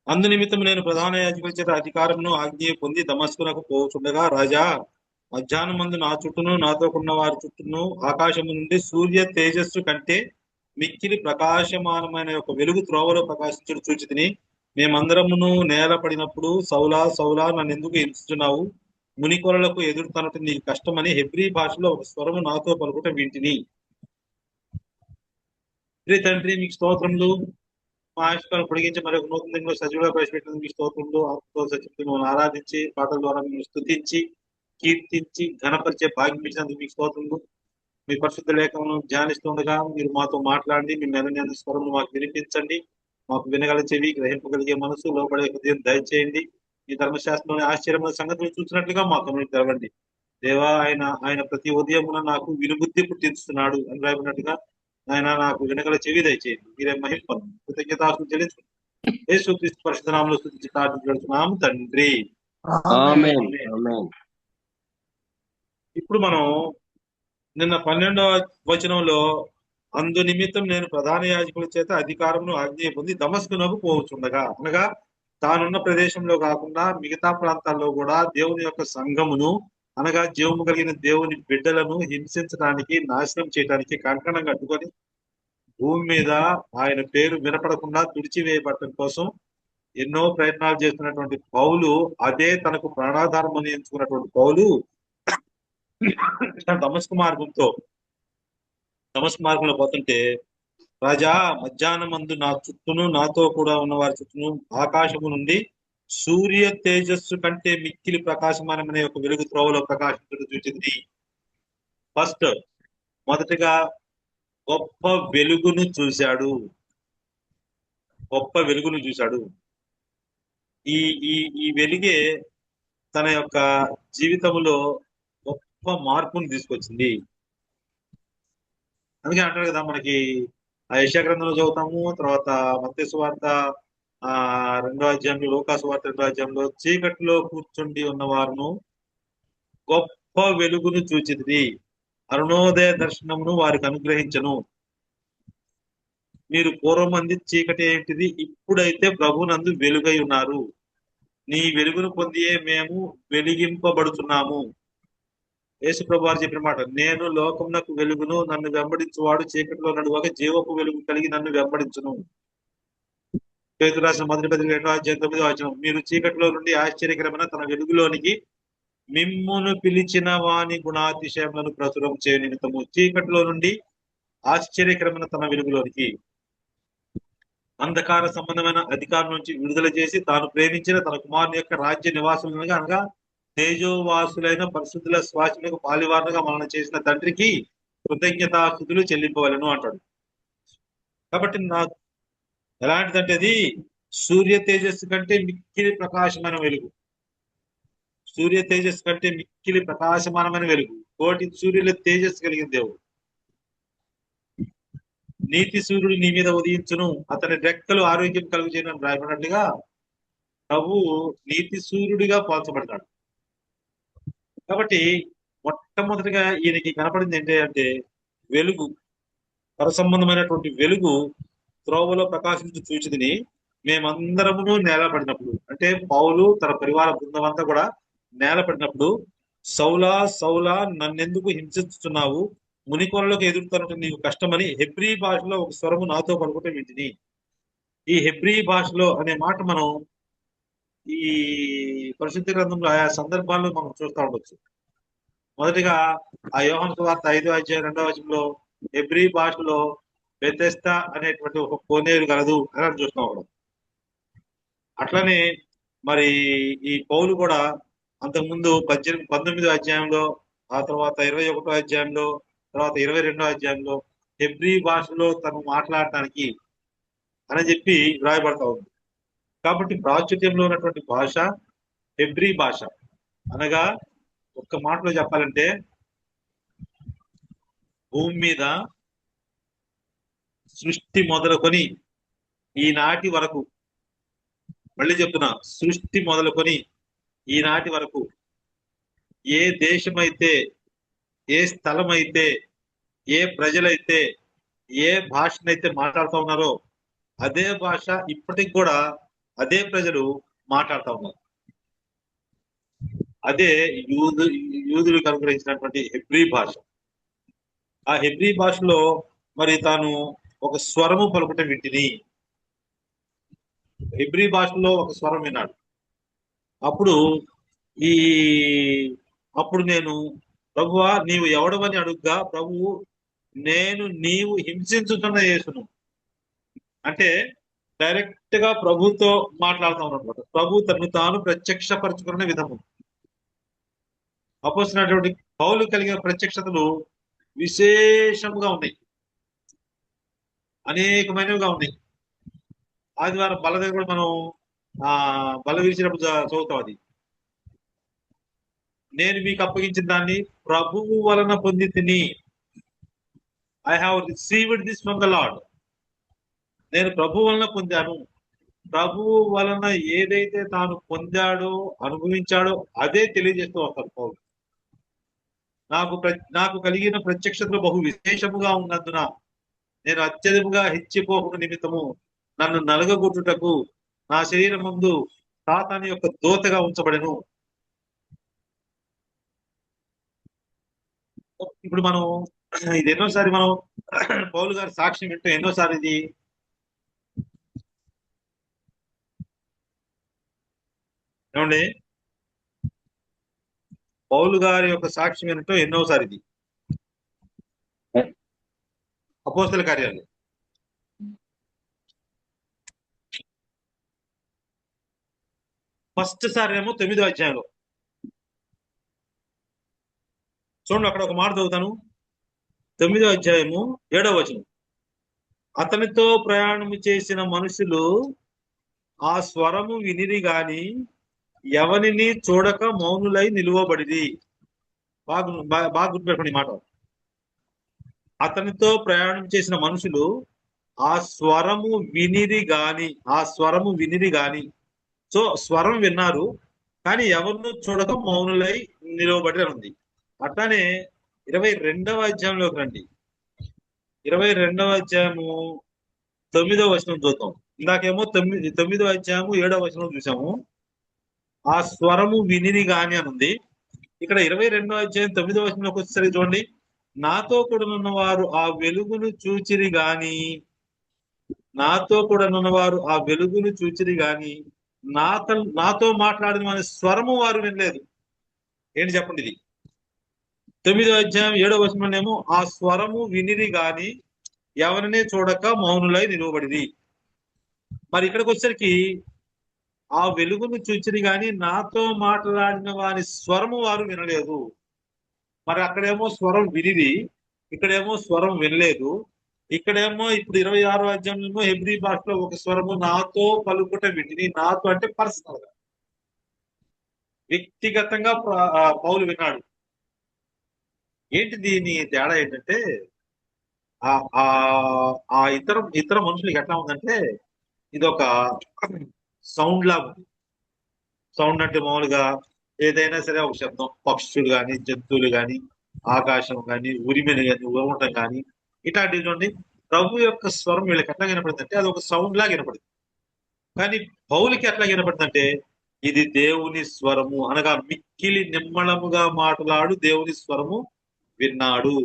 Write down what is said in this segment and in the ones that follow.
అందు నిమిత్తం నేను ప్రధాన యాజకుల చేత అధికారమును ఆజ్ఞ పొంది దమస్కునకు పోచుండగా, రాజా, మధ్యాహ్నమందు నా చుట్టూను నాతో ఉన్న వారి చుట్టూను ఆకాశము నుండి సూర్య తేజస్సు కంటే మిక్కిలి ప్రకాశమానమైన ఒక వెలుగు త్రోవలో ప్రకాశించుడు చూచితిని. మేమందరమును నేల పడినప్పుడు, సౌలా సౌలా నన్ను ఎందుకు హింసిస్తున్నావు, మునికొరలకు ఎదురు తనట నీకు కష్టమని హెబ్రీ భాషలో ఒక స్వరము నాతో పలుకుట వింటిని. ప్రియ తండ్రి, మీకు స్తోత్రములు. మా ఆయుష్కాలను పొడిగించి మరి ఒక నూతన దినంలో సజీవుగా ప్రవేశపెట్టినందుకు మీకు స్తోత్రములు. ఆత్మతో సత్యంతో మిమ్మల్ని ఆరాధించి పాటల ద్వారా మిమ్మల్ని స్తుతించి కీర్తించి ఘనపరిచే భాగ్యం ఇచ్చినందుకు మీకు స్తోత్రములు. మీ పరిశుద్ధ లేఖలను ధ్యానిస్తుండగా మీరు మాతో మాట్లాడి మీ నెల స్వరం మాకు వినిపించండి. మాకు వినగల చెవి, గ్రహింపగలిగే మనసు, లోపడే హృదయం దయచేయండి. ఈ ధర్మశాస్త్రంలోని ఆశ్చర్యమైన సంగతులు చూసినట్లుగా మా కనులు తెరవండి. దేవా, ఆయన ఆయన ప్రతి ఉదయమున నాకు వినుబుద్ధి పుట్టిస్తున్నాడు అని రాబడినట్టుగా ఆయన నాకు వినగల చెవి దయచేయండి. మీరే మహిమ కృతజ్ఞతాస్తులు చెల్లించుకుంటాం. యేసుక్రీస్తు పరిశుద్ధ నామములో స్తుతించి ప్రార్థించుకుంటున్నాము తండ్రి. ఆమేన్. ఆమేన్. ఆమేన్. ఇప్పుడు మనం నిన్న 12వ వచనంలో, అందు నిమిత్తం నేను ప్రధాన యాజకుల చేత అధికారమును ఆజ్ఞ పొంది దమస్కునకు పోవచ్చుండగా, అనగా తానున్న ప్రదేశంలో కాకుండా మిగతా ప్రాంతాల్లో కూడా దేవుని యొక్క సంఘమును, అనగా జీవము కలిగిన దేవుని బిడ్డలను హింసించడానికి, నాశనం చేయడానికి కంకణం కట్టుకొని భూమి మీద ఆయన పేరు వినపడకుండా తుడిచివేయబడటం కోసం ఎన్నో ప్రయత్నాలు చేస్తున్నటువంటి పౌలు, అదే తనకు ప్రాణాధారం అని ఎంచుకున్నటువంటి పౌలు దమస్కు మార్గంలో పోతుంటే, రాజా, మధ్యాహ్నమందు నా చుట్టూను నాతో కూడా ఉన్న వారి చుట్టూను ఆకాశము నుండి సూర్య తేజస్సు కంటే మిక్కిలి ప్రకాశమానమైన ఒక వెలుగు త్రోవలో ప్రకాశించడం చూచింది. ఫస్ట్, మొదటిగా గొప్ప వెలుగును చూశాడు. గొప్ప వెలుగును చూశాడు. ఈ ఈ ఈ వెలుగే తన యొక్క జీవితంలో గొప్ప మార్పును తీసుకొచ్చింది. అందుకే అంటారు కదా, మనకి ఆ యెషయా గ్రంథంలో చదువుతాము, తర్వాత మత్తయి సువార్త 2వ అధ్యాయంలో, లూకా సువార్త 2వ అధ్యాయంలో, చీకటిలో కూర్చుండి ఉన్నవారును గొప్ప వెలుగును చూచితిరి, అరుణోదయ దర్శనమును వారికి అనుగ్రహించను. మీరు పూర్వమంది చీకటి ఏంటిది, ఇప్పుడైతే ప్రభునందు వెలుగై ఉన్నారు. నీ వెలుగును పొందియే మేము వెలిగింపబడుతున్నాము. యేసు ప్రభు వారు చెప్పిన మాట, నేను లోకమునకు వెలుగును, నన్ను వెంబడించువాడు చీకటిలో నడువక జీవపు వెలుగు కలిగి నన్ను వెంబడించును. పేతురు రాసిన మొదటి పత్రిక 2వ అధ్యాయం 9వ వచనం, మీరు చీకటిలో నుండి ఆశ్చర్యకరమైన తన వెలుగులోనికి మిమ్మును పిలిచిన వాని గుణాతిశయములను ప్రచురం చేయ నిమిత్తము, చీకటిలో నుండి ఆశ్చర్యకరమైన తన వెలుగులోనికి, అంధకార సంబంధమైన అధికారం నుంచి విడుదల చేసి తాను ప్రేమించిన తన కుమారుని యొక్క రాజ్య నివాసులుగా, అనగా తేజోవాసులైన పరిశుద్ధుల శ్వాసలకు పాలివారుగా మనం చేసిన తండ్రికి కృతజ్ఞతాస్తుతులు చెల్లింపవలను అంటాడు. కాబట్టి నాకు ఎలాంటిదంటే అది సూర్య తేజస్సు కంటే మిక్కిలి ప్రకాశమైన వెలుగు. సూర్య తేజస్సు కంటే మిక్కిలి ప్రకాశమానమైన వెలుగు. కోటి సూర్యుల తేజస్సు కలిగిన దేవుడు. నీతి సూర్యుడు నీ మీద ఉదయించును, అతని రెక్కలు ఆరోగ్యం కలుగు చేయని రాయబడినట్లుగా ప్రభు నీతి సూర్యుడిగా పోల్చబడతాడు. కాబట్టి మొట్టమొదటిగా ఈయనకి కనపడింది ఏంటి అంటే వెలుగు, పరసంబంధమైనటువంటి వెలుగు త్రోవలో ప్రకాశించి చూచితిని. మేమందరమును నేలపడినప్పుడు, అంటే పౌలు తన పరివార బృందం అంతా కూడా నేలపడినప్పుడు, సౌలా సౌలా నన్నెందుకు హింసిస్తున్నావు, మునికొరలకు ఎదురుతనట నీకు కష్టమని హెబ్రీ భాషలో ఒక స్వరము నాతో పలుకుట వింటిని. ఈ హెబ్రీ భాషలో అనే మాట మనం ఈ పరిశుద్ధ గ్రంథంలో ఆయా సందర్భాల్లో మనం చూస్తూ ఉండొచ్చు. మొదటిగా ఆ యోహాను సువార్త 5వ అధ్యాయం 2వ వచనంలో హెబ్రీ భాషలో బెతెస్దా అనేటువంటి ఒక కోనేరు కలదు అని చూస్తున్నాం అక్కడ. అట్లనే మరి ఈ పౌలు కూడా అంతకుముందు 19వ అధ్యాయంలో, ఆ తర్వాత 21వ అధ్యాయంలో, తర్వాత 22వ అధ్యాయంలో హెబ్రీ భాషలో తను మాట్లాడటానికి అని చెప్పి రాయబడతా ఉంది. కాబట్టి ప్రాచుర్యంలో ఉన్నటువంటి భాష హెబ్రీ భాష. అనగా ఒక్క మాటలో చెప్పాలంటే, భూమి మీద సృష్టి మొదలుకొని ఈనాటి వరకు, మళ్ళీ చెప్తున్నా, సృష్టి మొదలుకొని ఈనాటి వరకు ఏ దేశమైతే, ఏ స్థలం అయితే, ఏ ప్రజలైతే, ఏ భాషనైతే మాట్లాడుతూ ఉన్నారో అదే భాష ఇప్పటికి కూడా అదే ప్రజలు మాట్లాడుతూ ఉన్నారు. అదే యూదు యూదులకు అనుగ్రహించినటువంటి హెబ్రీ భాష. ఆ హెబ్రీ భాషలో మరి తాను ఒక స్వరము పలుకుట వింటిని. హెబ్రీ భాషలో ఒక స్వరం విన్నాడు. అప్పుడు ఈ అప్పుడు నేను, ప్రభువా నీవు ఎవడవని అడుగ్గా, ప్రభువు నేను నీవు హింసించుతున్న యేసును. అంటే డైరెక్ట్ గా ప్రభుతో మాట్లాడుతా ఉన్నమాట. ప్రభు తను తాను ప్రత్యక్షపరచుకున్న విధము. అపోస్తున్నటువంటి పౌలు కలిగిన ప్రత్యక్షతలు విశేషముగా ఉన్నాయి, అనేకమైనవిగా ఉన్నాయి. ఆదివారం బల దగ్గర కూడా మనం బల విరిచినప్పుడు చదువుతాం అది. నేను మీకు అప్పగించిన దాన్ని ప్రభువు వలన పొంది తిని, I have received this from the lord. నేను ప్రభు వలన పొందాను. ప్రభువు వలన ఏదైతే తాను పొందాడో, అనుభవించాడో అదే తెలియజేస్తూ వస్తాడు పౌలు. నాకు కలిగిన ప్రత్యక్షతలు బహు విశేషముగా ఉన్నందున నేను అత్యధికముగా హెచ్చిపోక నిమిత్తము నన్ను నలగగొట్టుటకు నా శరీరం ముందు సాతాను యొక్క దోతగా ఉంచబడెను. ఇప్పుడు మనం ఇది ఎన్నోసారి మనం పౌలు గారి సాక్ష్యం వింటూ ఎన్నోసారి ఇది ఏమండి, పౌలు గారి యొక్క సాక్ష్యం వినటం ఎన్నోసారి ఇది అపోస్తల కార్యాలు. ఫస్ట్ సారి ఏమో 9వ అధ్యాయంలో చూడండి, అక్కడ ఒక మాట చదువుతాను. 9వ అధ్యాయము 7వ వచనం. అతనితో ప్రయాణము చేసిన మనుషులు ఆ స్వరము వినిరి గాని ఎవరిని చూడక మౌనులై నిలువబడిది. బాగా గుర్తుపెట్టుకోండి ఈ మాట. అతనితో ప్రయాణం చేసిన మనుషులు ఆ స్వరము వినిరి గాని సో స్వరం విన్నారు కానీ ఎవరిని చూడక మౌనులై నిలవబడి ఉంది. అట్లానే 22వ అధ్యాయంలోకి రండి. 22వ అధ్యాయము 9వ వచనం చూద్దాం. ఇందాకేమో 9వ అధ్యాయము 7వ వచనం చూసాము. ఆ స్వరము వినిరి గాని అని ఉంది. ఇక్కడ 22వ అధ్యాయం 9వ వచనంలోకి వచ్చేసరికి చూడండి, నాతో కూడా ఉన్నవారు ఆ వెలుగును చూచిరి గాని నాతో మాట్లాడిన వారి స్వరము వారు వినలేదు. ఏంటి చెప్పండి ఇది? 9వ అధ్యాయం 7వ వచనంలోనేమో ఆ స్వరము వినిరి గాని ఎవరినే చూడక మౌనులై నిలువబడిది. మరి ఇక్కడికి వచ్చేసరికి ఆ వెలుగును చూచిరి గాని నాతో మాట్లాడిన వారి స్వరము వారు వినలేదు. మరి అక్కడేమో స్వరం వినిది, ఇక్కడేమో స్వరం వినలేదు. ఇక్కడేమో ఇప్పుడు 26వ అధ్యాయంలో హెబ్రీ భాషలో ఒక స్వరము నాతో పలుకుట వింటిని. నాతో అంటే పర్సనల్ గా, వ్యక్తిగతంగా పౌలు విన్నాడు. ఏంటి దీని తేడా ఏంటంటే ఆ ఇతర మనుషులకి ఎట్లా ఉందంటే ఇది ఒక సౌండ్ లాగా ఉంది. సౌండ్ అంటే మామూలుగా ఏదైనా సరే ఒక శబ్దం, పక్షులు కానీ, జంతువులు కానీ, ఆకాశం కానీ, ఉరిమెను కానీ, ఉరవటం కానీ, ఇట్లాంటివి చూడండి. ప్రభు యొక్క స్వరం వీళ్ళకి ఎట్లా వినపడుతుందంటే అది ఒక సౌండ్ లాగా వినపడుతుంది. కానీ పౌలుకి ఎట్లా వినపడుతుందంటే ఇది దేవుని స్వరము అనగా మిక్కిలి నిమ్మళముగా మాట్లాడు దేవుని స్వరము విన్నాడు.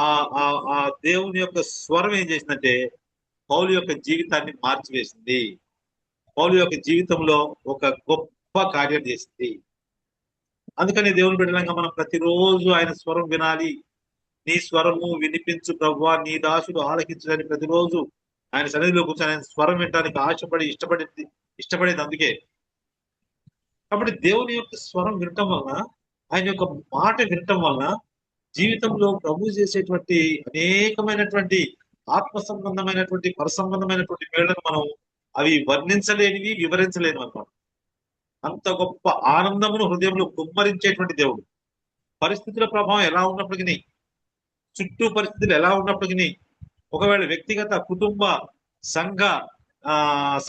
ఆ ఆ ఆ దేవుని యొక్క స్వరం ఏం చేసిందంటే పౌలు యొక్క జీవితాన్ని మార్చివేసింది. పౌలు యొక్క జీవితంలో ఒక గొప్ప కార్యం చేసింది. అందుకని దేవుని బిడ్డలంగా మనం ప్రతిరోజు ఆయన స్వరం వినాలి. నీ స్వరము వినిపించు ప్రభువా, నీ దాసుడు ఆలకించడానికి ప్రతిరోజు ఆయన సన్నిధిలో కూర్చొని ఆయన స్వరం వినడానికి ఇష్టపడేది అందుకే. కాబట్టి దేవుని యొక్క స్వరం వినటం వలన, ఆయన యొక్క మాట వినటం వలన జీవితంలో ప్రభు చేసేటువంటి అనేకమైనటువంటి ఆత్మ సంబంధమైనటువంటి పరసంబంధమైనటువంటి మేళ్లను మనం అవి వర్ణించలేనివి, వివరించలేనివి అన్నమాట. అంత గొప్ప ఆనందమును హృదయంలో కుమ్మరించేటువంటి దేవుడు. పరిస్థితుల ప్రభావం ఎలా ఉన్నప్పటికీ, చుట్టూ పరిస్థితులు ఎలా ఉన్నప్పటికీ, ఒకవేళ వ్యక్తిగత, కుటుంబ, సంఘ,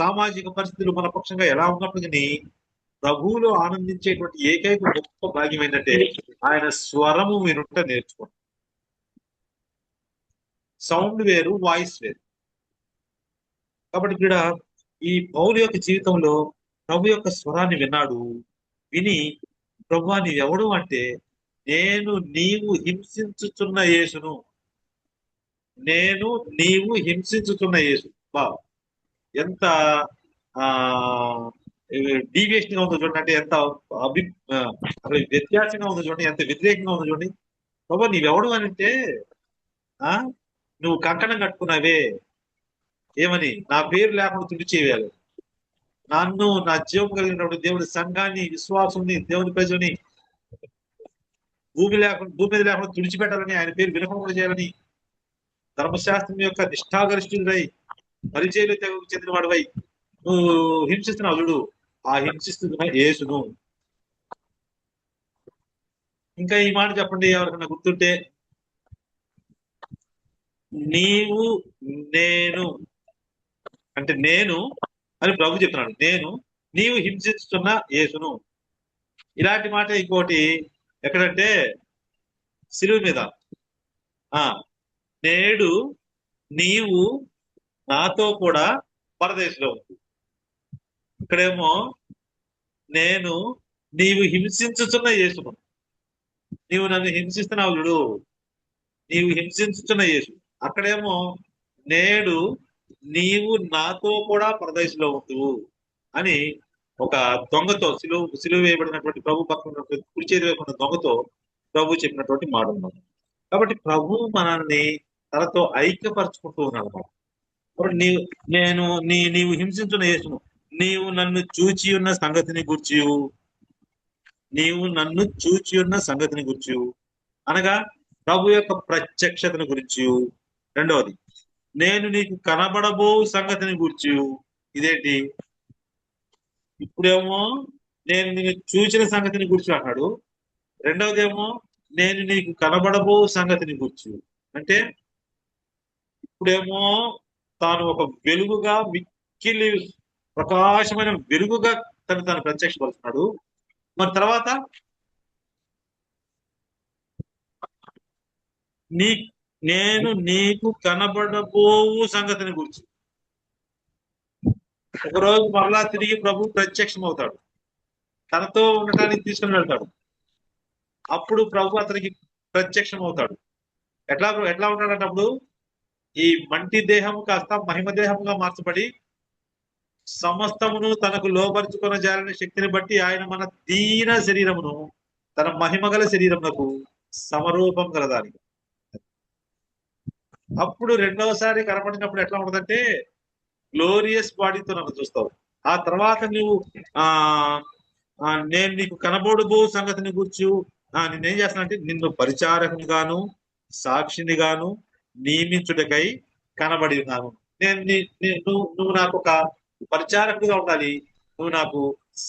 సామాజిక పరిస్థితులు మన పక్షంగా ఎలా ఉన్నప్పటికీ ప్రభువులో ఆనందించేటువంటి ఏకైక గొప్ప భాగ్యం ఏంటంటే ఆయన స్వరము వినుట నేర్చుకోండి. సౌండ్ వేరు, వాయిస్ వేరు. కాబట్టి ఇక్కడ ఈ పౌలు యొక్క జీవితంలో ప్రభు యొక్క స్వరాన్ని విన్నాడు. విని, ప్రభువా నీవెవడు అంటే, నేను నీవు హింసించుచున్న యేసును. నేను నీవు హింసించుచున్న యేసు. బా ఎంత ఆ డీవియేషన్ గా ఉందో చూడండి. అంటే ఎంత అభి ఆ, అసలు వ్యత్యాసంగా ఉందో చూడండి, ఎంత వ్యతిరేకంగా ఉందో చూడండి. ప్రభు నీవెవడు అని అంటే, ఆ నువ్వు కంకణం కట్టుకున్నావే, ఏమని నా పేరు లేకుండా తుడిచేయాలి. నన్ను నా జీవం కలిగినటువంటి దేవుడి సంఘాన్ని, విశ్వాసుని, దేవుని ప్రజల్ని భూమి మీద లేకుండా తుడిచిపెట్టాలని, ఆయన పేరు వినకుండా చేయాలని ధర్మశాస్త్రం యొక్క నిష్ఠాగరిష్ఠుడై పరిచయలు తెగకు చెందిన వాడివై నువ్వు హింసిస్తున్నావు చూడు. ఆ హింసిస్తున్న యేసును. ఇంకా ఈ మాట చెప్పండి ఎవరికన్నా గుర్తుంటే. నీవు నేను అంటే నేను అని ప్రభు చెప్తున్నాడు. నేను నీవు హింసిస్తున్న యేసును. ఇలాంటి మాట ఇంకోటి ఎక్కడంటే సిలువ మీద. ఆ నేడు నీవు నాతో కూడా పరదేశంలో ఉంది. ఇక్కడేమో నేను నీవు హింసించుతున్న యేసును. నీవు నన్ను హింసిస్తున్నావు చూడు, నీవు హింసించుతున్న యేసు. అక్కడేమో నేడు నీవు నాతో కూడా పరదేశంలో ఉంటువు అని ఒక దొంగతో, సిలువ వేయబడినటువంటి ప్రభు పక్కన కుడి చేతి వైపు ఉన్న దొంగతో ప్రభు చెప్పినటువంటి మాట ఉన్నది. కాబట్టి ప్రభు మనల్ని తనతో ఐక్యపరచుకుంటూ ఉన్నాడు అన్నమాట. కాబట్టి నీవు హింసించున్న యేసును, నీవు నన్ను చూచి ఉన్న సంగతిని గుర్చి, నీవు నన్ను చూచి ఉన్న సంగతిని గుర్చి అనగా ప్రభు యొక్క ప్రత్యక్షతను గురించి. రెండవది, నేను నీకు కనబడబో సంగతిని గుర్చి. ఇదేంటి? ఇప్పుడేమో నేను నిన్ను చూచిన సంగతిని గుర్చి అన్నాడు. రెండవదేమో నేను నీకు కనబడబో సంగతిని గుర్చి. అంటే ఇప్పుడేమో తాను ఒక వెలుగుగా, మిక్కిలి ప్రకాశమైన వెలుగుగా తను ప్రత్యక్షపరుస్తున్నాడు. మరి తర్వాత నీ నేను నీకు కనబడబోవు సంగతిని గురించి. ఒకరోజు మరలా తిరిగి ప్రభు ప్రత్యక్షం అవుతాడు, తనతో ఉండటానికి తీసుకుని వెళ్తాడు. అప్పుడు ప్రభు అతనికి ప్రత్యక్షం అవుతాడు. ఎట్లా ఉంటాడంటే అప్పుడు ఈ మంటి దేహము కాస్త మహిమ దేహముగా మార్చబడి సమస్తమును తనకు లోపరుచుకున్న జాలని శక్తిని బట్టి ఆయన మన దీన శరీరమును తన మహిమగల శరీరమునకు సమరూపం కలదానికి. అప్పుడు రెండవసారి కనపడినప్పుడు ఎట్లా ఉంటుందంటే గ్లోరియస్ బాడీతో నన్ను చూస్తావు. ఆ తర్వాత నువ్వు నేను నీకు కనబడబో సంగతిని గుర్చు నేనేం చేస్తానంటే నిన్ను పరిచారకునిగాను సాక్షినిగాను నియమించుటకై కనబడి ఉన్నాను. నువ్వు నాకు ఒక పరిచారకుడిగా ఉండాలి, నువ్వు నాకు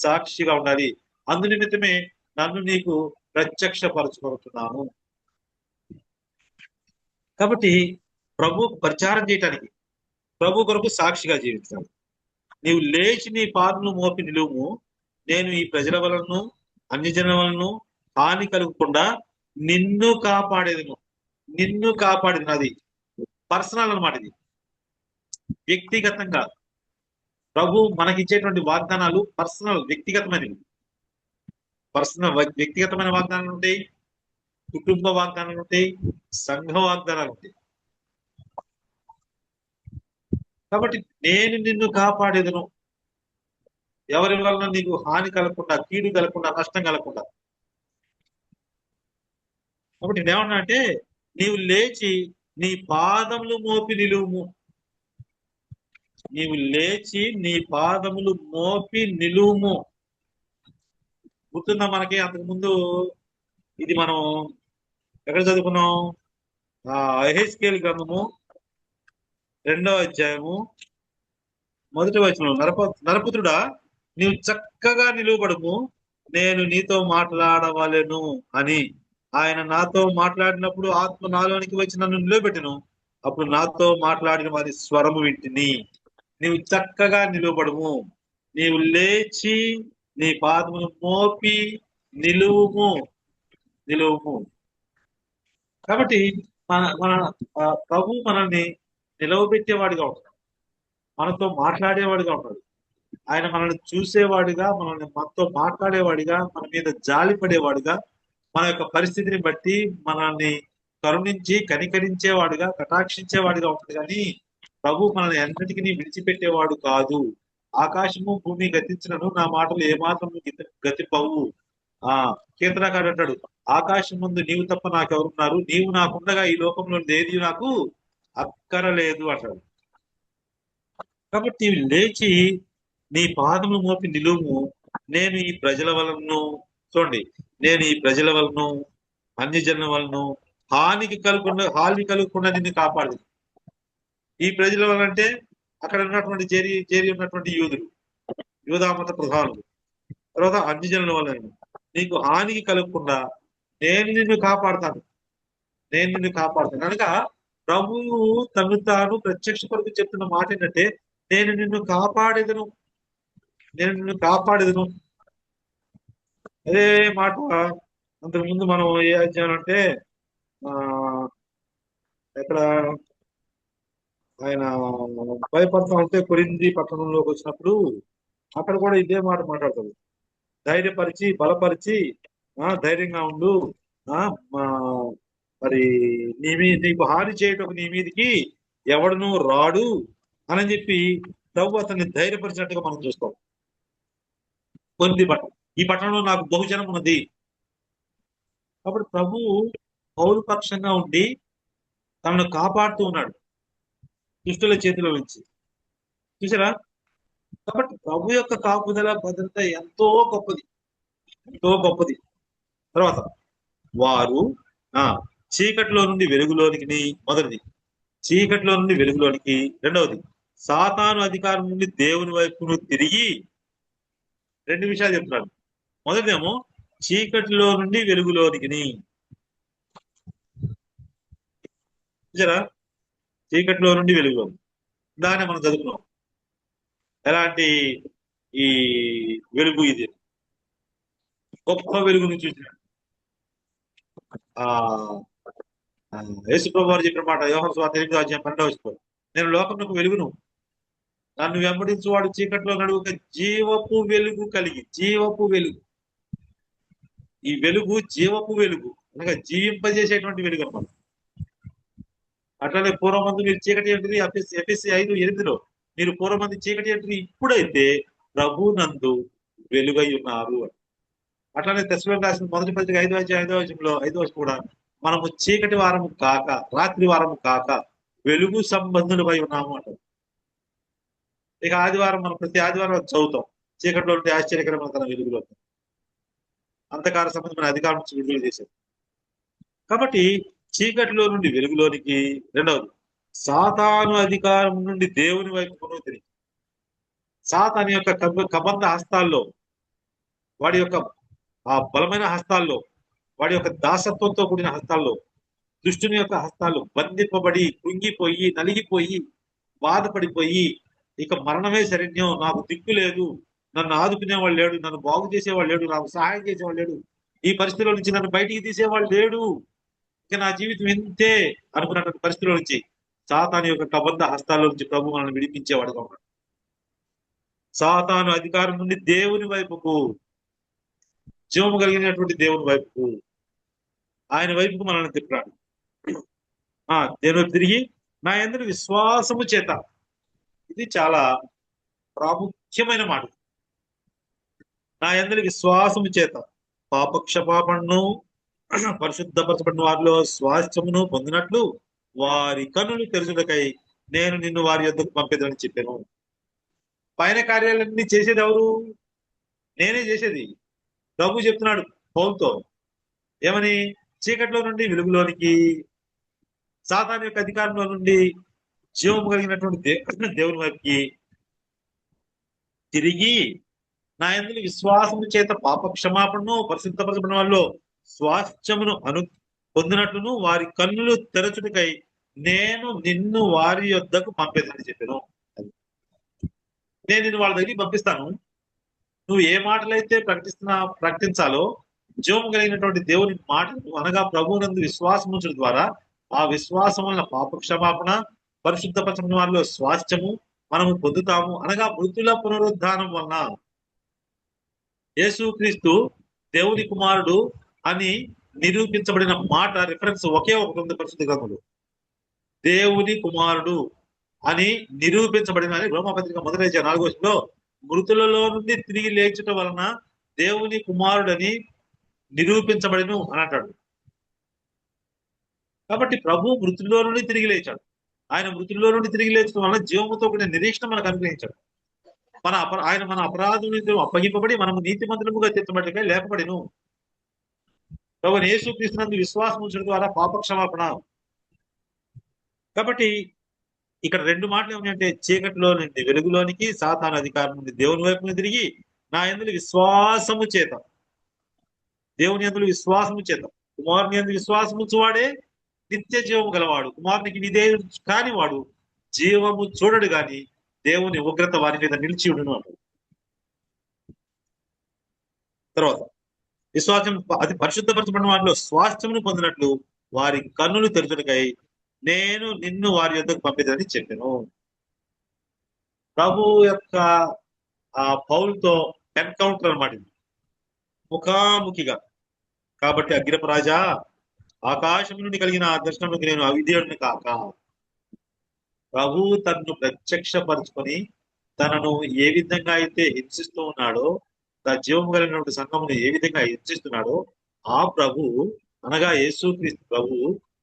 సాక్షిగా ఉండాలి. అందు నిమిత్తమే నన్ను నీకు ప్రత్యక్షపరచుకుంటున్నాను. కాబట్టి ప్రభు పరిచారం చేయటానికి, ప్రభు కొరకు సాక్షిగా జీవించాలి. నీవు లేచి నీ పాదములు మోపి నిలువుము, నేను ఈ ప్రజల వలన అన్ని జనుల వలన హాని కలగకుండా నిన్ను కాపాడేదను. నిన్ను కాపాడేది అది పర్సనల్ అన్నమాట. ఇది వ్యక్తిగతంగా ప్రభు మనకిచ్చేటువంటి వాగ్దానాలు పర్సనల్, వ్యక్తిగతమైనవి. వ్యక్తిగతమైన వాగ్దానాలు ఉంటాయి, కుటుంబ వాగ్దానాలు ఉంటాయి, సంఘ వాగ్దానాలు ఉంటాయి. కాబట్టి నేను నిన్ను కాపాడేదను, ఎవరి వలన నీకు హాని కలగకుండా, కీడు కలగకుండా, నష్టం కలగకుండా. కాబట్టి నేనేమన్నా అంటే నీవు లేచి నీ పాదములు మోపి నిలువుము. నీవు లేచి నీ పాదములు మోపి నిలువుము. గుర్తుందా మనకి? అంతకుముందు ఇది మనం ఎక్కడ చదువుకున్నాం? యెహెజ్కేలు గ్రంథము 2వ అధ్యాయము 1వ వచనం. నరపుత్రుడా నీవు చక్కగా నిలువబడుము, నేను నీతో మాట్లాడవలెను అని. ఆయన నాతో మాట్లాడినప్పుడు ఆత్మ నాలోనికి వచ్చి నన్ను నిలబెట్టెను. అప్పుడు నాతో మాట్లాడిన వారి స్వరము వింటిని. నీవు చక్కగా నిలువబడుము, నీవు లేచి నీ పాదమును మోపి నిలువుము. కాబట్టి మన ప్రభు మనల్ని నిలవబెట్టేవాడిగా ఉంటాడు. మనతో మాట్లాడేవాడిగా ఉన్నాడు. ఆయన మనల్ని చూసేవాడిగా, మనతో మాట్లాడేవాడిగా, మన మీద జాలి పడేవాడిగా, మన యొక్క పరిస్థితిని బట్టి మనల్ని కరుణించి కనికరించేవాడిగా, కటాక్షించేవాడిగా ఉంటుంది. కానీ ప్రభు మనల్ని ఎన్నటికీ విడిచిపెట్టేవాడు కాదు. ఆకాశము భూమి గతించినను నా మాటలు ఏమాత్రం గతింపవు. ఆ కీర్తనకారుడు అంటాడు, ఆకాశం ముందు నీవు తప్ప నాకెవరున్నారు, నీవు నాకుండగా ఈ లోకంలో ఏది నాకు అక్కరలేదు అంటాడు. కాబట్టి లేచి నీ పాదము మోపి నిలువుము. నేను ఈ ప్రజల వలన, చూడండి, నేను ఈ ప్రజల వలన అన్యజనుల వలన హాని కలగకుండా నిన్ను కాపాడు. ఈ ప్రజల వలన అంటే అక్కడ ఉన్నటువంటి చేరి ఉన్నటువంటి యూదులు, యూదామత ప్రధానులు, తర్వాత అన్యజనుల వలన నీకు హానికి కలగకుండా నేను నిన్ను కాపాడుతాను. కనుక ప్రభువు తను తాను ప్రత్యక్ష కొరకు చెప్తున్న మాట ఏంటంటే, నేను నిన్ను కాపాడేదను. అదే మాట అంతకుముందు మనం ఏ అధ్యాయం అంటే ఆ ఎక్కడ ఆయన భయపడతా ఉంటే కొరింథీ పట్టణంలోకి వచ్చినప్పుడు అక్కడ కూడా ఇదే మాట మాట్లాడతాడు. ధైర్యపరిచి బలపరిచి ధైర్యంగా ఉండు, మరి నీకు హాని చేయటం నీ మీదకి ఎవడను రాడు అని చెప్పి ప్రభు అతన్ని ధైర్యపరిచినట్టుగా మనం చూస్తాం. ఈ పట్టణంలో నాకు బహుజనం ఉన్నది. కాబట్టి ప్రభు పౌరు పక్షంగా ఉండి తనను కాపాడుతూ ఉన్నాడు దుష్టుల చేతిలో నుంచి. చూసారా? కాబట్టి ప్రభు యొక్క కాపుదల భద్రత ఎంతో గొప్పది. తర్వాత వారు చీకటిలో నుండి వెలుగులోనికి, మొదటిది చీకటిలో నుండి వెలుగులోనికి, రెండవది సాతాను అధికారం నుండి దేవుని వైపును తిరిగి. రెండు విషయాలు చెప్తున్నాడు. మొదటిదేమో చీకటిలో నుండి వెలుగులోనికి. చూసారా? చీకటిలో నుండి వెలుగులోని దాన్ని మనం చదువుకున్నాం. ఎలాంటి ఈ వెలుగు ఇది? గొప్ప వెలుగుని చూసినాడు. యేసు ప్రభు వారు చెప్పిన మాట యోహాను సువార్త 8వ అధ్యాయం 12వ వచనం, నేను లోకమునకు వెలుగును, నన్ను వెంబడించువాడు చీకట్లో నడువక జీవపు వెలుగు కలిగి. జీవపు వెలుగు, ఈ వెలుగు జీవపు వెలుగు అనగా జీవింపజేసేటువంటి వెలుగు అన్నమాట. అట్లనే పూర్వమందు మీరు చీకటి ఏంటిది, ఎఫెసీ 5:8లో మీరు పూర్వమంది చీకటి ఏంటిది, ఇప్పుడైతే ప్రభు నందు వెలుగై ఉన్నారు. అట్లానే తెస్సలోనికీయులకు రాసిన మొదటి పత్రిక 5వ అధ్యాయం 5వ వచనంలో కూడా మనము చీకటి వారము కాక, రాత్రి వారము కాక వెలుగు సంబంధులపై ఉన్నాము అంటారు. ఇక ఆదివారం మనం ప్రతి ఆదివారం చదువుతాం, చీకటిలో ఉంటే ఆశ్చర్యకరమైన తన వెలుగులో అంధకార సంబంధమైన అధికారం నుంచి విడుదల చేశారు. కాబట్టి చీకటిలో నుండి వెలుగులోనికి, రెండవది సాతాను అధికారం నుండి దేవుని వైపు తిరిగి. సాతాను యొక్క కబంధ హస్తాల్లో, వాడి యొక్క ఆ బలమైన హస్తాల్లో, వాడి యొక్క దాసత్వంతో కూడిన హస్తాల్లో, దుష్టుని యొక్క హస్తాల్లో బంధింపబడి కృంగిపోయి నలిగిపోయి బాధపడిపోయి ఇక మరణమే శరణ్యం, నాకు దిక్కు లేదు, నన్ను ఆదుకునేవాళ్ళు లేడు, నన్ను బాగు చేసేవాళ్ళు లేడు, నాకు సహాయం చేసేవాళ్ళు లేడు, ఈ పరిస్థితిలో నుంచి నన్ను బయటికి తీసేవాళ్ళు లేడు, ఇక నా జీవితం ఇంతే అనుకున్నటువంటి పరిస్థితిలో నుంచి సాతాను యొక్క కబంధ హస్తాల్లో నుంచి ప్రభు మనల్ని విడిపించేవాడుగా ఉన్నాడు. సాతాను అధికారం నుండి దేవుని వైపుకు, జీవము కలిగినటువంటి దేవుని వైపుకు, ఆయన వైపుకు మనల్ని తిప్పాడు. దేవుని వైపు తిరిగి నా యందు విశ్వాసము చేత. ఇది చాలా ప్రాముఖ్యమైన మాట. నా యందు విశ్వాసము చేత పాపక్షమాపణను పరిశుద్ధపరచబడిన వారిలో స్వాస్థ్యమును పొందినట్లు వారి కన్నులు తెరచుటకై నేను నిన్ను వారి యొద్దకు పంపేదని చెప్పాను. పైన కార్యాలన్నీ చేసేది ఎవరు? నేనే చేసేది. ప్రభు చెప్తున్నాడు పౌలుతో ఏమని? చీకటిలో నుండి వెలుగులోనికి, సాతాను యొక్క అధికారంలో నుండి జీవము కలిగినటువంటి దేవుని వైపుకి తిరిగి నా యందు విశ్వాసము చేత పాప క్షమాపణను పరిశుద్ధపరచబడిన వాళ్ళు స్వాస్థ్యమును పొందినట్లును వారి కన్నులు తెరచుటకై నేను నిన్ను వారి యొద్దకు పంపేదని చెప్పాను. నేను నిన్ను వాళ్ళ దగ్గరికి పంపిస్తాను. నువ్వు ఏ మాటలైతే ప్రకటించాలో జీవం కలిగినటువంటి దేవుని మాటలు అనగా ప్రభువునందు విశ్వాసం ఉంచడం ద్వారా ఆ విశ్వాసం వలన పాప క్షమాపణ, పరిశుద్ధపరచబడిన వారిలో స్వాస్థ్యము, మనము పొందుతాము అనగా మృతుల పునరుద్ధానం వలన. యేసుక్రీస్తు దేవుని కుమారుడు అని నిరూపించబడిన మాట రిఫరెన్స్ ఒకే ఒకటి ఉంది పరిశుద్ధ గ్రంథంలో. దేవుని కుమారుడు అని నిరూపించబడిన అని రోమపత్రిక 1:4 మృతులలో నుండి తిరిగి లేచటం వలన దేవుని కుమారుడని నిరూపించబడిను అని అంటాడు. కాబట్టి ప్రభు మృతుల్లో నుండి తిరిగి లేచాడు. ఆయన మృతుల్లో నుండి తిరిగి లేచడం వలన జీవముతో కూడిన నిరీక్షణ మనకు అనుగ్రహించాడు. ఆయన మన అపరాధులతో అప్పగింపబడి మనము నీతిమంతులముగా తీర్చబడిగా లేపబడిను. ప్రభు యేసుక్రీస్తునందు విశ్వాసం ఉంచడం ద్వారా పాపక్షమాపణ. కాబట్టి ఇక్కడ రెండు మాటలు ఏమిటంటే, చీకటిలో నుండి వెలుగులోనికి, సాతాను అధికారం నుండి దేవుని వైపుని తిరిగి నా యందు విశ్వాసము చేత, దేవుని యందు విశ్వాసము చేత, కుమారుని యందు విశ్వాసము చూవాడే నిత్య జీవము గలవాడు. కుమారునికి విధేయుడు కాని వాడు జీవము చూడడు గాని దేవుని ఉగ్రత వారి మీద నిలిచి ఉండును అంటాడు. తర్వాత విశ్వాసం అది పరిశుద్ధపరచబడిన వారిలో స్వాస్థ్యమును పొందినట్లు వారి కన్నులు తెరుచుటకై నేను నిన్ను వారి యొద్దకు పంపిదని చెప్పాను. ప్రభు యొక్క ఆ పౌలుతో ఎన్కౌంటర్ అన్నమాట, ముఖాముఖిగా. కాబట్టి అగ్రిప్ప రాజా, ఆకాశం నుండి కలిగిన ఆ దర్శనముకి నేను అవిధేయుడిని కాక, ప్రభు తనను ప్రత్యక్షపరుచుకొని తనను ఏ విధంగా అయితే హింసిస్తూ ఉన్నాడో, తన జీవము కలిగినటువంటి సంఘమును ఏ విధంగా హింసిస్తున్నాడో, ఆ ప్రభు అనగా యేసుక్రీస్తు ప్రభు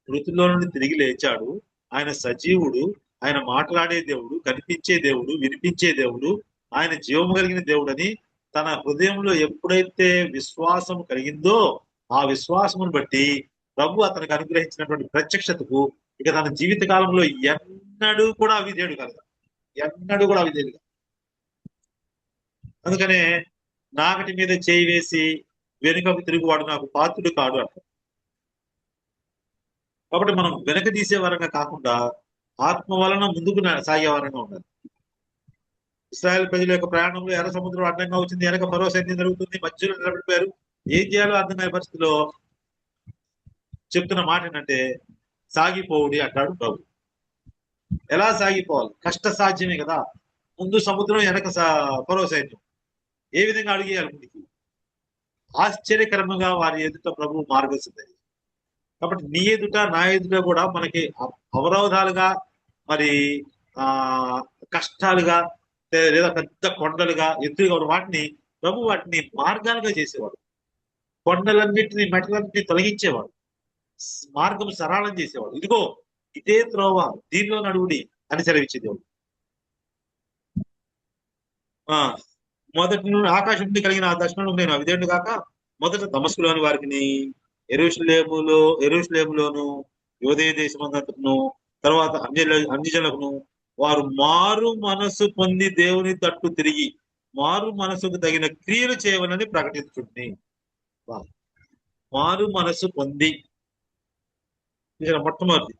మృతుల్లో నుండి తిరిగి లేచాడు. ఆయన సజీవుడు, ఆయన మాట్లాడే దేవుడు, కనిపించే దేవుడు, వినిపించే దేవుడు, ఆయన జీవము కలిగిన దేవుడని తన హృదయంలో ఎప్పుడైతే విశ్వాసం కలిగిందో, ఆ విశ్వాసమును బట్టి ప్రభు అతనికి అనుగ్రహించినటువంటి ప్రత్యక్షతకు ఇక తన జీవిత కాలంలో ఎన్నడూ కూడా అవిధేయుడు కాదు, ఎన్నడూ కూడా అవిధేయుడు కాదు. అందుకనే నాగటి మీద చేయి వేసి వెనుకకు తిరుగువాడు నాకు పాత్రుడు కాడు అంట. కాబట్టి మనం వెనక తీసే వరంగా కాకుండా ఆత్మ వలన ముందుకు సాగే వరంగా ఉండాలి. ఇశ్రాయేల్ ప్రజల యొక్క ప్రయాణంలో ఎర్ర సముద్రం అడ్డంగా వచ్చింది, వెనక ఫరో సైన్యం జరుగుతుంది, మధ్యలో నిలబడిపోయారు. ఏం చేయాలో అర్థం కాని పరిస్థితిలో చెప్తున్న మాట ఏంటంటే, సాగిపోవుడి అంటాడు ప్రభు. ఎలా సాగిపోవాలి? కష్ట సాధ్యమే కదా. ముందు సముద్రం, వెనక ఫరో సైన్యం. ఏ విధంగా అడిగేయాలి ముందుకి? ఆశ్చర్యకరంగా వారి ఎదుట ప్రభు మార్గసిద్ధి. కాబట్టి నీ ఎదుట నా ఎదుట కూడా మనకి అవరోధాలుగా, మరి కష్టాలుగా, లేదా పెద్ద కొండలుగా, ఎత్తుగా ఉన్న వాటిని ప్రభు వాటిని మార్గాలుగా చేసేవాడు. కొండలన్నింటినీ, మెటలన్నింటినీ తొలగించేవాడు, మార్గం సరళం చేసేవాడు. ఇదిగో ఇదే త్రోవ, దీనిలో నడువుడి అని సెలవిచ్చేదేవాడు. మొదటి నుండి ఆకాశం నుండి కలిగిన ఆ దర్శనం నేను అవిధేయుడు కాక మొదట దమస్కులోని వారికి, యెరూషలేములోను, యోదయ దేశమంతను, తర్వాత అన్యజనులకును వారు మారు మనసు పొంది దేవుని తట్టు తిరిగి మారు మనసుకు తగిన క్రియలు చేయవలని ప్రకటించుంది. మారు మనసు పొంది, మొట్టమొదటి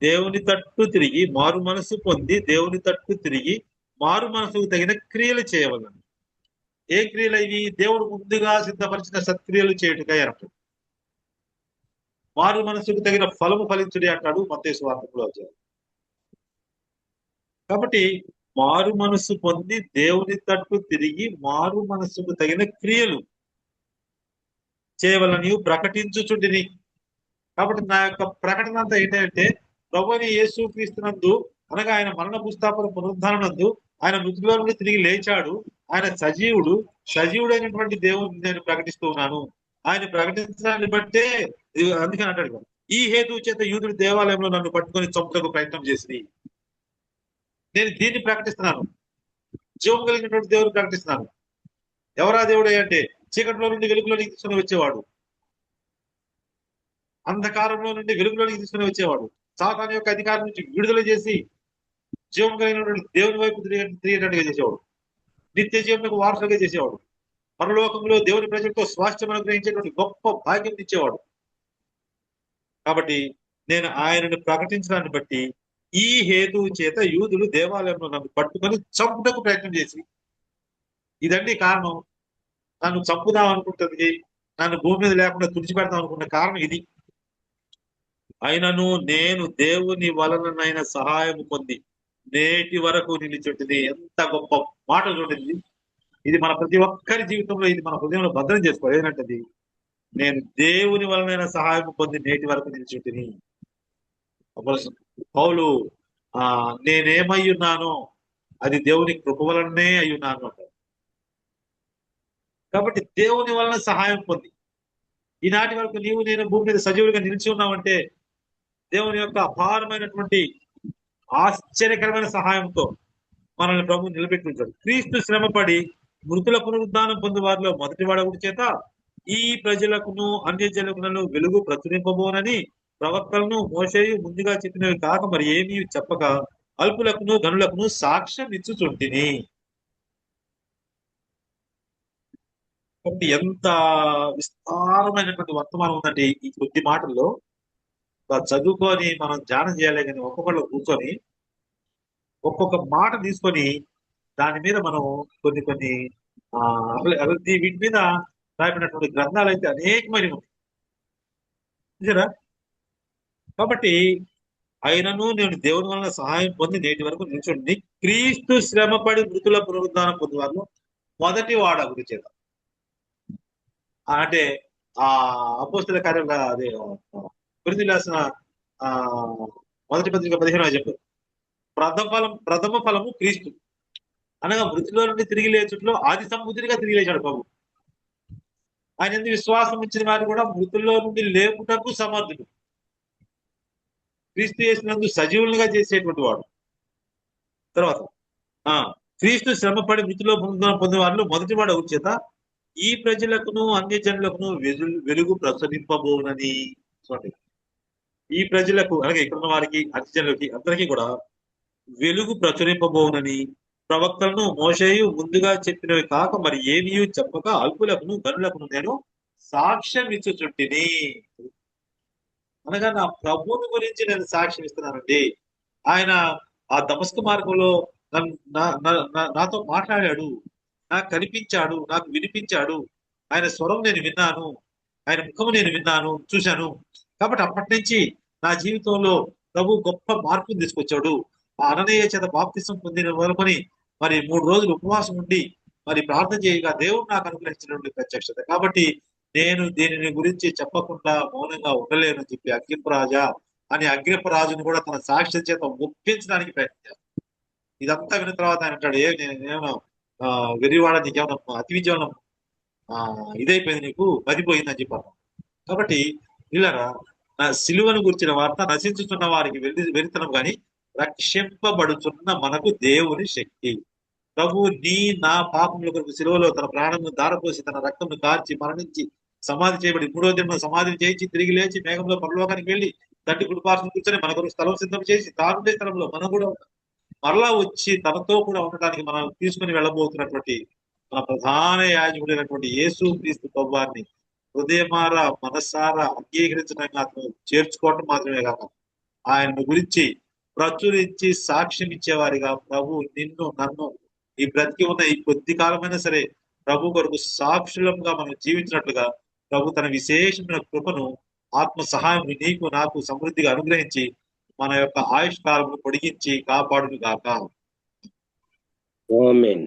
దేవుని తట్టు తిరిగి, మారు మనసు పొంది దేవుని తట్టు తిరిగి మారు మనసుకు తగిన క్రియలు చేయవలని. ఏ క్రియలు ఇవి? దేవుడు ముందుగా సిద్ధపరిచిన సత్క్రియలు చేయుటకై అంటాడు. మారు మనసుకు తగిన ఫలము ఫలించుడి అంటాడు మత్తయి సువార్త 3వ అధ్యాయం. కాబట్టి మారు మనసు పొంది దేవుని తట్టు తిరిగి మారు మనసుకు తగిన క్రియలు చేయవలని ప్రకటించుచుంటిని. కాబట్టి నా యొక్క ప్రకటన అంతా ఏంటంటే, ప్రభువైన యేసుక్రీస్తునందు అనగా ఆయన మరణ భూస్థాపన పునరుద్ధానందు ఆయన మృతుల్లో నుండి తిరిగి లేచాడు. ఆయన సజీవుడైనటువంటి దేవుడిని నేను ప్రకటిస్తూ ఉన్నాను. ఆయన ప్రకటించడాన్ని బట్టే, అందుకని అంటాడు, ఈ హేతువు చేత యూదుడు దేవాలయంలో నన్ను పట్టుకొని చంపుటకు ప్రయత్నం చేసింది. నేను దీన్ని ప్రకటిస్తున్నాను, జీవం కలిగినటువంటి దేవుడు ప్రకటిస్తున్నాను. ఎవరా దేవుడు అంటే, చీకటిలో నుండి వెలుగులోనికి తీసుకుని వచ్చేవాడు, అంధకారంలో నుండి వెలుగులోనికి తీసుకుని వచ్చేవాడు, సాతాను యొక్క అధికారం నుంచి విడుదల చేసి జీవం కలిగినటువంటి దేవుని వైపు తిరిగేటట్టుగా చేసేవాడు, నిత్య జీవనకు వారసులుగా చేసేవాడు, పరలోకంలో దేవుని ప్రజలతో స్వాస్థ్యం అనుగ్రహించేటువంటి గొప్ప భాగ్యం ఇచ్చేవాడు. కాబట్టి నేను ఆయనను ప్రకటించడాన్ని బట్టి ఈ హేతువు చేత యూదులు దేవాలయంలో నన్ను పట్టుకొని చంపుటకు ప్రయత్నం చేసి, ఇదండి కారణం. నన్ను చంపుదాం అనుకుంటుంది, నన్ను భూమి మీద లేకుండా తుడిచిపెడతాం అనుకున్న కారణం ఇది. అయినను నేను దేవుని వలననైన సహాయం పొంది నేటి వరకు నిలిచుంటుంది. ఎంత గొప్ప మాట చూడండి. ఇది మన ప్రతి ఒక్కరి జీవితంలో ఇది మన హృదయంలో భద్రం చేసుకోవాలి. ఏంటంటది, నేను దేవుని వలన సహాయం పొంది నేటి వరకు నిలిచుంటిని. పౌలు ఆ నేనేమై ఉన్నానో అది దేవుని కృప వలనే అయి ఉన్నాను అంటారు. కాబట్టి దేవుని వలన సహాయం పొంది ఈనాటి వరకు నీవు నేను భూమి మీద సజీవులుగా నిలిచి ఉన్నామంటే దేవుని యొక్క అపారమైనటువంటి ఆశ్చర్యకరమైన సహాయంతో మనల్ని ప్రభు నిలబెట్టి ఉంచాడు. క్రీస్తు శ్రమపడి మృతుల పునరుద్ధానం పొందు వారిలో మొదటి వాడవుడి చేత ఈ ప్రజలకును అన్యజనులను వెలుగు ప్రచురింపబోనని ప్రవక్తలను మోషేయు ముందుగా చెప్పినవి కాక మరి ఏమీ చెప్పక అల్పులకును గనులకును సాక్ష్యం ఇచ్చుచుంటిని. కాబట్టి ఎంత విస్తారమైనటువంటి వర్తమానం ఉందంటే ఈ కొద్ది మాటల్లో చదువుకొని మనం ధ్యానం చేయాలి. కానీ ఒక్కొక్కళ్ళు కూర్చొని ఒక్కొక్క మాట తీసుకొని దాని మీద మనం కొన్ని కొన్ని ఆ వీటి మీద రాయబడినటువంటి గ్రంథాలు అయితే అనేకమైనవి ఉన్నాయి చూసారా. కాబట్టి ఆయనను నేను దేవుని వలన సహాయం పొంది నేటి వరకు నిల్చుండి క్రీస్తు శ్రమపడి మృతుల పునరుద్ధానం పొందువారు మొదటి వాడగుడి చేత. అంటే ఆ అపోస్తల కార్యంగా అదే కొరింథీయులకు రాసిన ఆ మొదటి పత్రిక 15 చెప్పారు, ప్రథమ ఫలము క్రీస్తు అనగా మృతిలో నుండి తిరిగి లేచుట్లో ఆది సంబుద్ధిగా తిరిగి లేచాడు ప్రభు. ఆయన ఎందుకు విశ్వాసం ఇచ్చిన వారు కూడా మృతుల్లో నుండి లేపుటకు సమర్థుడు. క్రీస్తు చేసినందు సజీవులుగా చేసేటువంటి వాడు. తర్వాత ఆ క్రీస్తు శ్రమపడి మృతిలో పొందిన వారిలో మొదటి వాడు అవును చేత ఈ ప్రజలకును అన్య జనులకును వెలుగు ప్రసరింపబోనని. చూడండి, ఈ ప్రజలకు అలాగే ఇక్కడున్న వారికి అన్య జనులకి అందరికీ కూడా వెలుగు ప్రచురింపబోనని ప్రవక్తలను మోషేయు ముందుగా చెప్పినవి కాక మరి ఏమీ చెప్పక అల్పులకును గనులకును నేను సాక్ష్యం ఇచ్చుచుంటిని. అనగా నా ప్రభువుని గురించి నేను సాక్ష్యం ఇస్తున్నానండి. ఆయన ఆ దమస్కు మార్గంలో నాతో మాట్లాడాడు, నాకు కనిపించాడు, నాకు వినిపించాడు. ఆయన స్వరం నేను విన్నాను, ఆయన ముఖము నేను విన్నాను, చూశాను. కాబట్టి అప్పటి నుంచి నా జీవితంలో ప్రభు గొప్ప మార్పును తీసుకొచ్చాడు. ఆ అననీయ చేత బాప్తిసం పొందిన వరకొని మరి 3 రోజులు ఉపవాసం ఉండి మరి ప్రార్థన చేయగా దేవుడు నాకు అనుగ్రహించినటువంటి ప్రత్యక్షత. కాబట్టి నేను దీనిని గురించి చెప్పకుండా మౌనంగా ఉండలేనని చెప్పి అగ్నిపరాజా అని అగ్నిపరాజును కూడా తన సాక్ష్యం చేత ఒప్పించడానికి ప్రయత్నించారు. ఇదంతా విన్న తర్వాత ఆయన అంటాడు, నేను వెర్రివాడ నీకేమన్నా అతి విద్యలో ఇదైపోయింది, నీకు మదిపోయిందని చెప్పాను. కాబట్టి ఇలాగా నా సిలువను గురించిన వార్త నశించుతున్న వారికి వెళుతున్నాం కానీ రక్షింపబడుతున్న మనకు దేవుని శక్తి. ప్రభు నా పాపముల కొరకు సిలువలో తన ప్రాణంను దారపోసి తన రక్తంను కార్చి మరణించి సమాధి చేయబడి 3వ దినం సమాధిని చేయించి తిరిగి లేచి మేఘంలో పరలోకానికి వెళ్ళి తండ్రి కుడిపార్శ్వం కూర్చొని మన కొరకు స్థలం సిద్ధం చేసి తానుండే స్థలంలో మనం కూడా మరలా వచ్చి తనతో కూడా ఉండటానికి మనం తీసుకుని వెళ్ళబోతున్నటువంటి మన ప్రధాన యాజకుడైనటువంటి యేసు క్రీస్తు ప్రభువాన్ని హృదయమారా మనసారా అంగీకరించడంగా చేర్చుకోవటం మాత్రమే కాక ఆయన గురించి ప్రచురించి సాక్ష్యం ఇచ్చేవారిగా ప్రభు నిన్ను నన్ను ఈ బ్రతికి ఉన్న ఈ కొద్ది కాలమైనా సరే ప్రభు కొరకు సాక్షులంగా మనం జీవించినట్లుగా ప్రభు తన విశేషమైన కృపను ఆత్మ సహాయం నీకు నాకు సమృద్ధిగా అనుగ్రహించి మన యొక్క ఆయుష్ కాలమును పొడిగించి కాపాడును గాక. ఆమేన్.